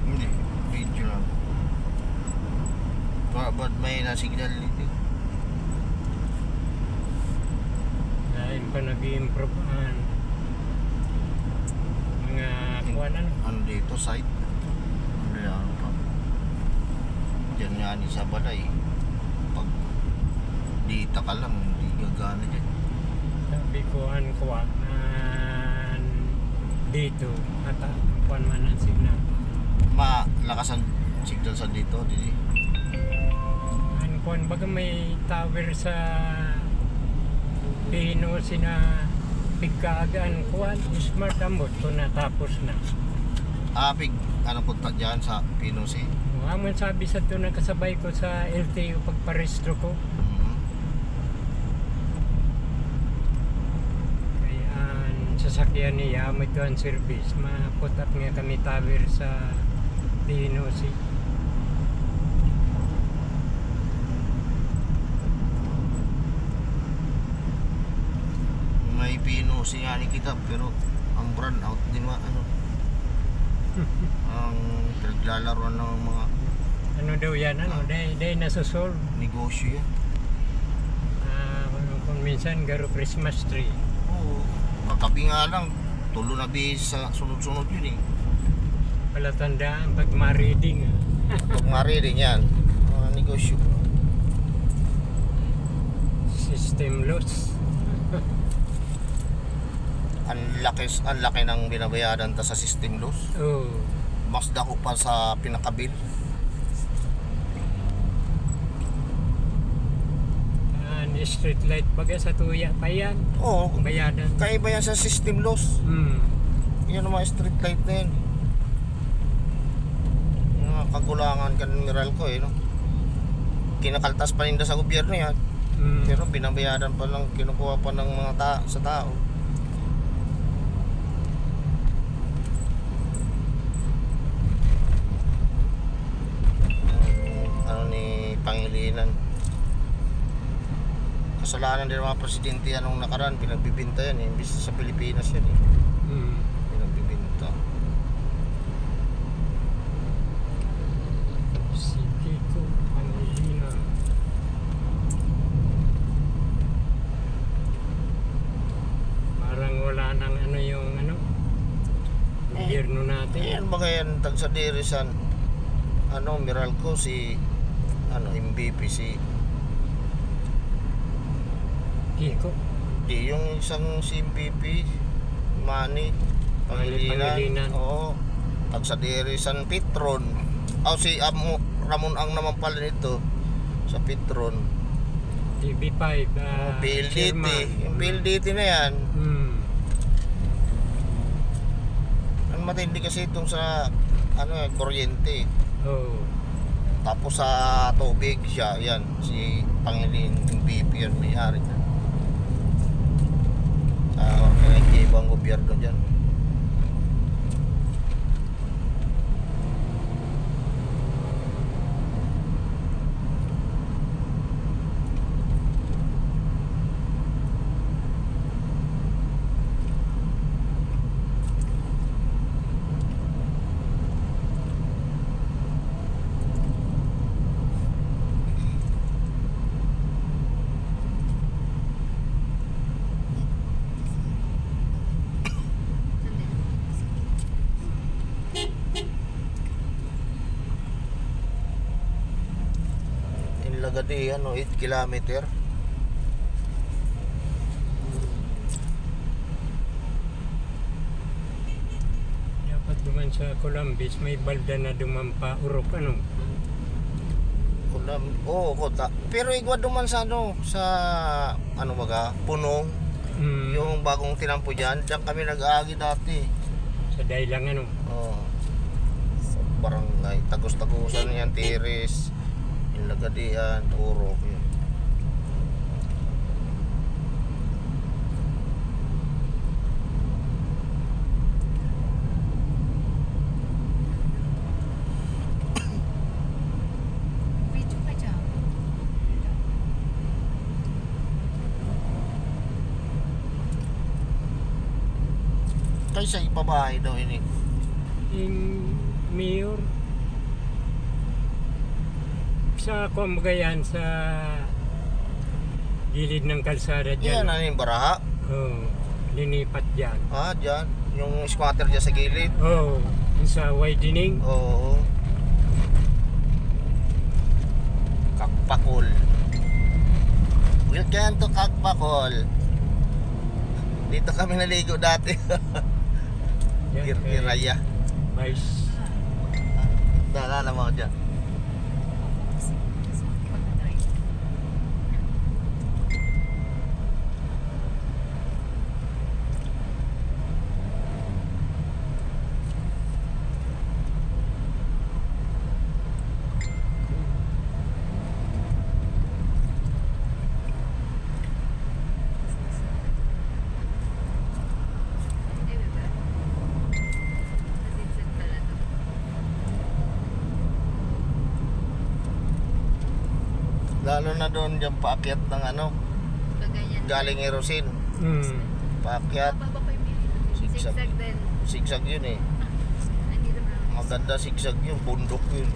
Hindi, video lang. Ba't may nasignal dito? Dahil pa nag-i-improve ang mga kuwanan. Ano dito, site? Ano pa? Diyan nga ni sa balay. Pag dita ka lang, hindi gagana dyan. Sabi ko ang kuwanan dito at ang kuwan man ang signal. Malakas ang signal sa dito, di? Ang kuwan baga may tower sa Pino sina pigkaagaan kuwan smart ambot ko natapos na. Pig, ano punta dyan sa Pinosi? Amon sabi sa to nakasabay ko sa LTO pagparehistro ko. Kaya ang sasakyan niya mo ito ang service. Maputat nga kami tower sa Pinosi. May Pinosi nga ni kita, pero ang brand out din ano. Ang naglalaroan ng mga Ano daw yan? Ano? Day nasusolve. negosyo yan. Kung minsan garo Christmas tree. Oo. Katabi nga lang, tulo na bis sa sunod-sunod yun eh. Palatandaan pag ma-reading. Pag mariring yan, mga negosyo. System loss. Ang laki ng binabayaran ta sa system loss. Oh. Mas dako pa sa pinakabil. Street light baga sa tuya pa yan. Oo. Bayadan. Kaiba yan sa system loss. Yan ang mga street light na yan. Mga kagulangan ka ng Meralco eh, no? Kinakaltas pa ninda sa gobyerno yan. Pero binabayaran pa lang, kinukuha pa ng mga sa tao. Ano ni Pangilinan. Kasalanan din ng mga presidente yan nung nakaraan, pinagbibinta yan eh. Imbis sa Pilipinas yan eh. Pinagbibinta. Sige ko, Pangilinan. Parang wala nang ano yung ano gobyerno natin. Yan ba yan, tag sa Dirisan, ano, Meralco, si ano, MVP, si Kiko. di yung isang si MVP, Manny Pangilinan. Oo. Tag sa Dirisan, Petron. Si Ramon ang naman pala nito sa Petron. TV5 PLDT. Yung PLDT na yan. Ang matindi kasi itong sa ano, kuryente. Tapos sa tubig siya, yan, si Pangilinan, yung BP yan, may-ari na. Sa ibang gobyerno dyan. Lagadi ano 8 kilometer. Dapat duman sa Columbus may balda na dumampa urok ano. Kota. Pero igwa duman sa ano, sa ano baga, Punong. Yung bagong tinampo diyan kami nag-aagi dati. Sa Dailang ano. Sa barangay Tagos-Tagusan yan, Tiris. Lagadian, Urok yun. Kaysa ipabahay daw ini. Yung mayor sa Kumagayan sa gilid ng kalsada Yan dyan. na yung baraha. Oh, linipat dyan. Ah, dyan. Yung squatter dyan sa gilid. Oh, yung sa widening. Oo. Kakpakol. Welcome to Kakpakol. Dito kami naligo dati. Yan, Iraya. Vice. Naalala mo ako dyan. Lalo na doon dyan paakyat ng ano, galing Erosin. Paakyat, Zigzag din. sigsag yun eh. Nandito na. Maganda sigsag yun, bundok yun.